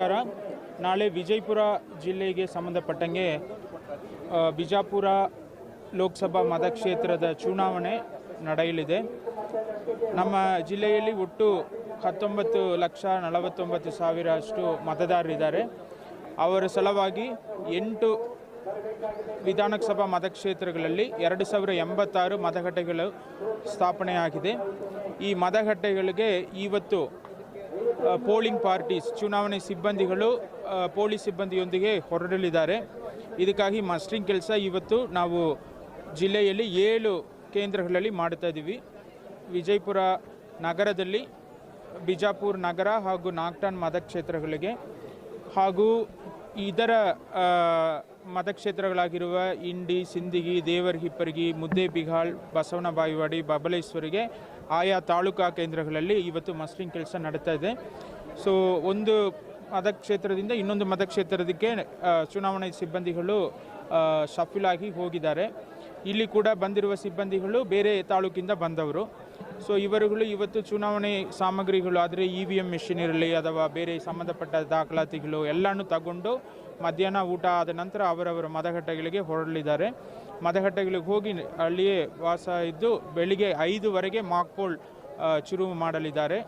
ನಮಸ್ಕಾರ. ನಾಳೆ ವಿಜಯಪುರ ಜಿಲ್ಲೆಗೆ ಸಂಬಂಧಪಟ್ಟಂಗೆ ಬಿಜಾಪುರ ಲೋಕಸಭಾ ಮತಕ್ಷೇತ್ರದ ಚುನಾವಣೆ ನಡೆಯಲಿದೆ. ನಮ್ಮ ಜಿಲ್ಲೆಯಲ್ಲಿ ಒಟ್ಟು 19,49,000 ಅಷ್ಟು ಮತದಾರರಿದ್ದಾರೆ. ಅವರ ಸಲುವಾಗಿ 8 ವಿಧಾನಸಭಾ ಮತಕ್ಷೇತ್ರಗಳಲ್ಲಿ 2,086 ಮತಗಟ್ಟೆಗಳು ಸ್ಥಾಪನೆಯಾಗಿದೆ. ಈ ಮತಗಟ್ಟೆಗಳಿಗೆ ಇವತ್ತು ಪೋಲಿಂಗ್ ಪಾರ್ಟೀಸ್ ಚುನಾವಣೆ ಸಿಬ್ಬಂದಿಗಳು ಪೊಲೀಸ್ ಸಿಬ್ಬಂದಿಯೊಂದಿಗೆ ಹೊರಡಲಿದ್ದಾರೆ. ಇದಕ್ಕಾಗಿ ಮಸ್ಟರಿಂಗ್ ಕೆಲಸ ಇವತ್ತು ನಾವು ಜಿಲ್ಲೆಯಲ್ಲಿ 7 ಕೇಂದ್ರಗಳಲ್ಲಿ ಮಾಡ್ತಾ ಇದ್ದೀವಿ. ವಿಜಯಪುರ ನಗರದಲ್ಲಿ ಬಿಜಾಪುರ ನಗರ ಹಾಗೂ ನಾಗ್ಟಾನ್ ಮತಕ್ಷೇತ್ರಗಳಿಗೆ ಹಾಗೂ ಇದರ ಮತಕ್ಷೇತ್ರಗಳಾಗಿರುವ ಇಂಡಿ, ಸಿಂದಗಿ, ದೇವರಹಿಪ್ಪರಗಿ, ಮುದ್ದೇಬಿಹಾಳ್, ಬಸವನ ಬಾಗೇವಾಡಿ, ಬಬಲೇಶ್ವರಿಗೆ ಆಯಾ ತಾಲೂಕಾ ಕೇಂದ್ರಗಳಲ್ಲಿ ಇವತ್ತು ಮಸ್ಟರಿಂಗ್ ಕೆಲಸ ನಡೀತಾ ಇದೆ. ಸೊ ಒಂದು ಮತಕ್ಷೇತ್ರದಿಂದ ಇನ್ನೊಂದು ಮತಕ್ಷೇತ್ರದಕ್ಕೆ ಚುನಾವಣೆ ಸಿಬ್ಬಂದಿಗಳು ಶಫಲ್ ಆಗಿ ಹೋಗಿದ್ದಾರೆ. ಇಲ್ಲಿ ಕೂಡ ಬಂದಿರುವ ಸಿಬ್ಬಂದಿಗಳು ಬೇರೆ ತಾಲೂಕಿಂದ ಬಂದವರು. ಸೊ ಇವರುಗಳು ಇವತ್ತು ಚುನಾವಣೆ ಸಾಮಗ್ರಿಗಳು ಆದರೆ EVM ಮೆಷಿನ್ ಇರಲಿ ಅಥವಾ ಬೇರೆ ಸಂಬಂಧಪಟ್ಟ ದಾಖಲಾತಿಗಳು ಎಲ್ಲನೂ ತಗೊಂಡು ಮಧ್ಯಾಹ್ನ ಊಟ ಆದ ನಂತರ ಅವರವರ ಮತಗಟ್ಟೆಗಳಿಗೆ ಹೊರಡಲಿದ್ದಾರೆ. ಮತಗಟ್ಟೆಗಳಿಗೆ ಹೋಗಿ ಅಲ್ಲಿಯೇ ವಾಸ ಇದ್ದು ಬೆಳಿಗ್ಗೆ 5ವರೆಗೆ ಮಾಕ್ ಪೋಲ್ ಶುರು ಮಾಡಲಿದ್ದಾರೆ.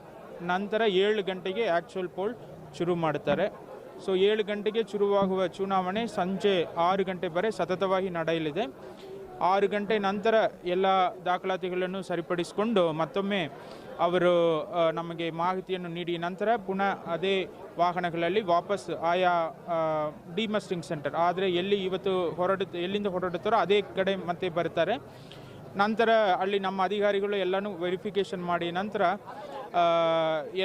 ನಂತರ 7 ಗಂಟೆಗೆ ಆ್ಯಕ್ಚುಯಲ್ ಪೋಲ್ ಶುರು ಮಾಡುತ್ತಾರೆ. ಸೊ 7 ಗಂಟೆಗೆ ಶುರುವಾಗುವ ಚುನಾವಣೆ ಸಂಜೆ 6 ಗಂಟೆ ವರೆ ಸತತವಾಗಿ ನಡೆಯಲಿದೆ. 6 ಗಂಟೆ ನಂತರ ಎಲ್ಲ ದಾಖಲಾತಿಗಳನ್ನು ಸರಿಪಡಿಸಿಕೊಂಡು ಮತ್ತೊಮ್ಮೆ ಅವರು ನಮಗೆ ಮಾಹಿತಿಯನ್ನು ನೀಡಿ ನಂತರ ಪುನಃ ಅದೇ ವಾಹನಗಳಲ್ಲಿ ವಾಪಸ್ ಆಯಾ ಡಿಮಸ್ಟರಿಂಗ್ ಸೆಂಟರ್ ಆದರೆ ಎಲ್ಲಿ ಇವತ್ತು ಎಲ್ಲಿಂದ ಹೊರಡುತ್ತಾರೋ ಅದೇ ಕಡೆ ಮತ್ತೆ ಬರ್ತಾರೆ. ನಂತರ ಅಲ್ಲಿ ನಮ್ಮ ಅಧಿಕಾರಿಗಳು ಎಲ್ಲನೂ ವೆರಿಫಿಕೇಷನ್ ಮಾಡಿ ನಂತರ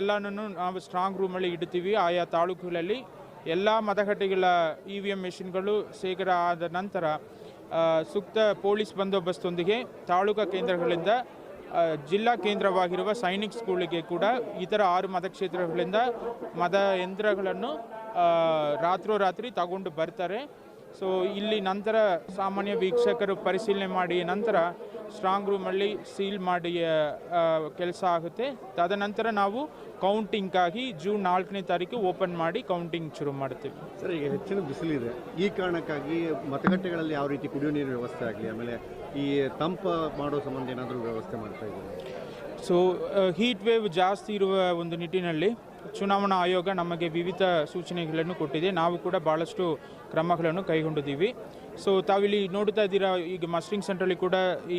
ಎಲ್ಲನೂ ನಾವು ಸ್ಟ್ರಾಂಗ್ ರೂಮಲ್ಲಿ ಇಡ್ತೀವಿ. ಆಯಾ ತಾಲೂಕುಗಳಲ್ಲಿ ಎಲ್ಲ ಮತಗಟ್ಟೆಗಳ EVM ಮೆಷಿನ್ಗಳು ಶೇಖರ ಆದ ನಂತರ ಸೂಕ್ತ ಪೊಲೀಸ್ ಬಂದೋಬಸ್ತೊಂದಿಗೆ ತಾಲೂಕಾ ಕೇಂದ್ರಗಳಿಂದ ಜಿಲ್ಲಾ ಕೇಂದ್ರವಾಗಿರುವ ಸೈನಿಕ್ ಸ್ಕೂಲಿಗೆ ಕೂಡ ಇತರ 6 ಮತಕ್ಷೇತ್ರಗಳಿಂದ ಮತಯಂತ್ರಗಳನ್ನು ರಾತ್ರೋರಾತ್ರಿ ತಗೊಂಡು ಬರ್ತಾರೆ. ಸೊ ಇಲ್ಲಿ ನಂತರ ಸಾಮಾನ್ಯ ವೀಕ್ಷಕರು ಪರಿಶೀಲನೆ ಮಾಡಿ ನಂತರ ಸ್ಟ್ರಾಂಗ್ ರೂಮಲ್ಲಿ ಸೀಲ್ ಮಾಡಿ ಕೆಲಸ ಆಗುತ್ತೆ. ತದನಂತರ ನಾವು ಕೌಂಟಿಂಗ್ಗಾಗಿ ಜೂನ್ 4ನೇ ತಾರೀಕು ಓಪನ್ ಮಾಡಿ ಕೌಂಟಿಂಗ್ ಶುರು ಮಾಡ್ತೀವಿ. ಸರ್, ಈಗ ಹೆಚ್ಚಿನ ಬಿಸಿಲಿದೆ, ಈ ಕಾರಣಕ್ಕಾಗಿ ಮತಗಟ್ಟೆಗಳಲ್ಲಿ ಯಾವ ರೀತಿ ಕುಡಿಯೋ ನೀರಿನ ವ್ಯವಸ್ಥೆ ಆಗಲಿ, ಆಮೇಲೆ ಈ ತಂಪು ಮಾಡೋ ಸಂಬಂಧ ಏನಾದರೂ ವ್ಯವಸ್ಥೆ ಮಾಡ್ತಾ ಇದ್ದೀವಿ? ಸೊ ಹೀಟ್ ವೇವ್ ಜಾಸ್ತಿ ಇರುವ ಒಂದು ನಿಟ್ಟಿನಲ್ಲಿ ಚುನಾವಣಾ ಆಯೋಗ ನಮಗೆ ವಿವಿಧ ಸೂಚನೆಗಳನ್ನು ಕೊಟ್ಟಿದೆ. ನಾವು ಕೂಡ ಭಾಳಷ್ಟು ಕ್ರಮಗಳನ್ನು ಕೈಗೊಂಡಿದ್ದೀವಿ. ಸೊ ತಾವಿಲ್ಲಿ ನೋಡ್ತಾ ಇದ್ದೀರಾ, ಈಗ ಮಸ್ಟರಿಂಗ್ ಸೆಂಟ್ರಲ್ಲಿ ಕೂಡ ಈ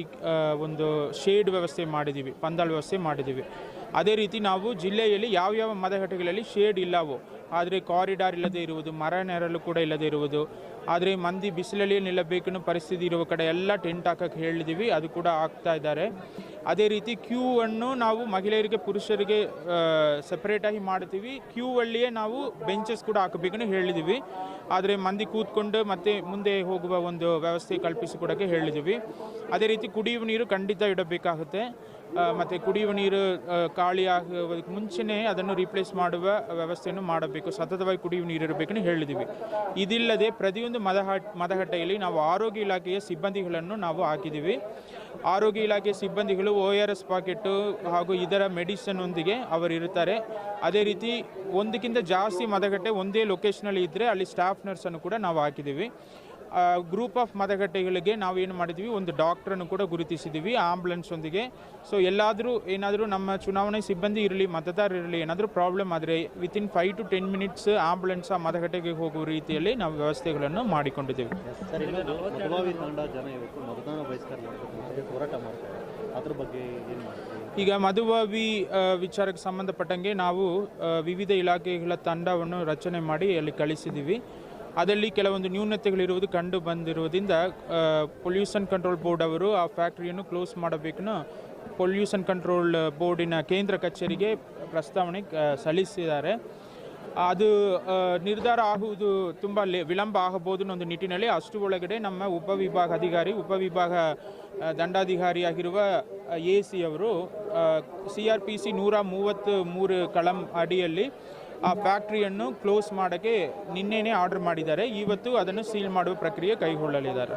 ಒಂದು ಶೇಡ್ ವ್ಯವಸ್ಥೆ ಮಾಡಿದ್ದೀವಿ, ಪಂದಾಳ ವ್ಯವಸ್ಥೆ ಮಾಡಿದ್ದೀವಿ. ಅದೇ ರೀತಿ ನಾವು ಜಿಲ್ಲೆಯಲ್ಲಿ ಯಾವ್ಯಾವ ಮತಗಟ್ಟೆಗಳಲ್ಲಿ ಶೇಡ್ ಇಲ್ಲವೋ ಆದರೆ ಕಾರಿಡಾರ್ ಇಲ್ಲದೆ ಇರುವುದು, ಮರ ನೆರಳು ಕೂಡ ಇಲ್ಲದೆ ಇರುವುದು, ಆದರೆ ಮಂದಿ ಬಿಸಿಲಲ್ಲಿ ನಿಲ್ಲಬೇಕನ್ನೋ ಪರಿಸ್ಥಿತಿ ಇರುವ ಕಡೆ ಎಲ್ಲ ಟೆಂಟ್ ಹಾಕಕ್ಕೆ ಹೇಳಿದ್ದೀವಿ. ಅದು ಕೂಡ ಆಗ್ತಾ ಇದ್ದಾರೆ. ಅದೇ ರೀತಿ ಕ್ಯೂ ಅನ್ನು ನಾವು ಮಹಿಳೆಯರಿಗೆ ಪುರುಷರಿಗೆ ಸೆಪ್ರೇಟಾಗಿ ಮಾಡ್ತೀವಿ. ಕ್ಯೂ ಅಲ್ಲಿಯೇ ನಾವು ಬೆಂಚಸ್ ಕೂಡ ಹಾಕಬೇಕನ್ನು ಹೇಳಿದ್ದೀವಿ. ಆದರೆ ಮಂದಿ ಕೂತ್ಕೊಂಡು ಮತ್ತೆ ಮುಂದೆ ಹೋಗುವ ಒಂದು ವ್ಯವಸ್ಥೆ ಕಲ್ಪಿಸಿಕೊಡೋಕ್ಕೆ ಹೇಳಿದ್ದೀವಿ. ಅದೇ ರೀತಿ ಕುಡಿಯುವ ನೀರು ಖಂಡಿತ ಇಡಬೇಕಾಗುತ್ತೆ. ಮತ್ತು ಕುಡಿಯುವ ನೀರು ಖಾಲಿ ಆಗೋದಕ್ಕೆ ಮುಂಚೆನೇ ಅದನ್ನು ರೀಪ್ಲೇಸ್ ಮಾಡುವ ವ್ಯವಸ್ಥೆಯನ್ನು ಮಾಡಬೇಕು. ಸತತವಾಗಿ ಕುಡಿಯುವ ನೀರು ಇರಬೇಕನ್ನು ಹೇಳಿದ್ದೀವಿ. ಇದಿಲ್ಲದೆ ಪ್ರತಿಯೊಂದು ಮತಗಟ್ಟೆಯಲ್ಲಿ ನಾವು ಆರೋಗ್ಯ ಇಲಾಖೆಯ ಸಿಬ್ಬಂದಿಗಳನ್ನು ನಾವು ಹಾಕಿದ್ದೀವಿ. ಆರೋಗ್ಯ ಇಲಾಖೆ ಸಿಬ್ಬಂದಿಗಳು ORS ಪಾಕೆಟು ಹಾಗೂ ಇದರ ಮೆಡಿಸಿನ್ನೊಂದಿಗೆ ಅವರು ಇರ್ತಾರೆ. ಅದೇ ರೀತಿ ಒಂದಕ್ಕಿಂತ ಜಾಸ್ತಿ ಮತಗಟ್ಟೆ ಒಂದೇ ಲೊಕೇಶನಲ್ಲಿ ಇದ್ದರೆ ಅಲ್ಲಿ ಸ್ಟಾಫ್ ನರ್ಸನ್ನು ಕೂಡ ನಾವು ಹಾಕಿದ್ದೀವಿ. ಗ್ರೂಪ್ ಆಫ್ ಮತಗಟ್ಟೆಗಳಿಗೆ ನಾವು ಏನು ಮಾಡಿದ್ದೀವಿ, ಒಂದು ಡಾಕ್ಟ್ರನ್ನು ಕೂಡ ಗುರುತಿಸಿದ್ದೀವಿ ಆಂಬುಲೆನ್ಸೊಂದಿಗೆ. ಸೊ ಏನಾದರೂ ನಮ್ಮ ಚುನಾವಣೆ ಸಿಬ್ಬಂದಿ ಇರಲಿ, ಮತದಾರರು ಇರಲಿ, ಏನಾದರೂ ಪ್ರಾಬ್ಲಮ್ ಆದರೆ ವಿತಿನ್ 5 to 10 ಮಿನಿಟ್ಸ್ ಆಂಬುಲೆನ್ಸ್ ಆ ಮತಗಟ್ಟೆಗೆ ಹೋಗುವ ರೀತಿಯಲ್ಲಿ ನಾವು ವ್ಯವಸ್ಥೆಗಳನ್ನು ಮಾಡಿಕೊಂಡಿದ್ದೀವಿ. ಈಗ ಮಧುವಾವಿ ವಿಚಾರಕ್ಕೆ ಸಂಬಂಧಪಟ್ಟಂಗೆ ನಾವು ವಿವಿಧ ಇಲಾಖೆಗಳ ತಂಡವನ್ನು ರಚನೆ ಮಾಡಿ ಅಲ್ಲಿ ಕಳಿಸಿದ್ದೀವಿ. ಅದರಲ್ಲಿ ಕೆಲವೊಂದು ನ್ಯೂನತೆಗಳಿರುವುದು ಕಂಡು ಬಂದಿರುವುದರಿಂದ ಪೊಲ್ಯೂಷನ್ ಕಂಟ್ರೋಲ್ ಬೋರ್ಡ್ ಅವರು ಆ ಫ್ಯಾಕ್ಟ್ರಿಯನ್ನು ಕ್ಲೋಸ್ ಮಾಡಬೇಕನ್ನು ಪೊಲ್ಯೂಷನ್ ಕಂಟ್ರೋಲ್ ಬೋರ್ಡಿನ ಕೇಂದ್ರ ಕಚೇರಿಗೆ ಪ್ರಸ್ತಾವನೆ ಸಲ್ಲಿಸಿದ್ದಾರೆ. ಅದು ನಿರ್ಧಾರ ಆಗುವುದು ತುಂಬ ವಿಳಂಬ ಆಗಬಹುದು ಅನ್ನೋ ನಿಟ್ಟಿನಲ್ಲಿ ಅಷ್ಟು ಒಳಗಡೆ ನಮ್ಮ ಉಪವಿಭಾಗ ದಂಡಾಧಿಕಾರಿಯಾಗಿರುವ AC ಅವರು CRPC 133 ಕಳಂ ಅಡಿಯಲ್ಲಿ ಆ ಫ್ಯಾಕ್ಟ್ರಿಯನ್ನು ಕ್ಲೋಸ್ ಮಾಡೋಕ್ಕೆ ನಿನ್ನೆನೇ ಆರ್ಡರ್ ಮಾಡಿದ್ದಾರೆ. ಇವತ್ತು ಅದನ್ನು ಸೀಲ್ ಮಾಡುವ ಪ್ರಕ್ರಿಯೆ ಕೈಗೊಳ್ಳಲಿದ್ದಾರೆ.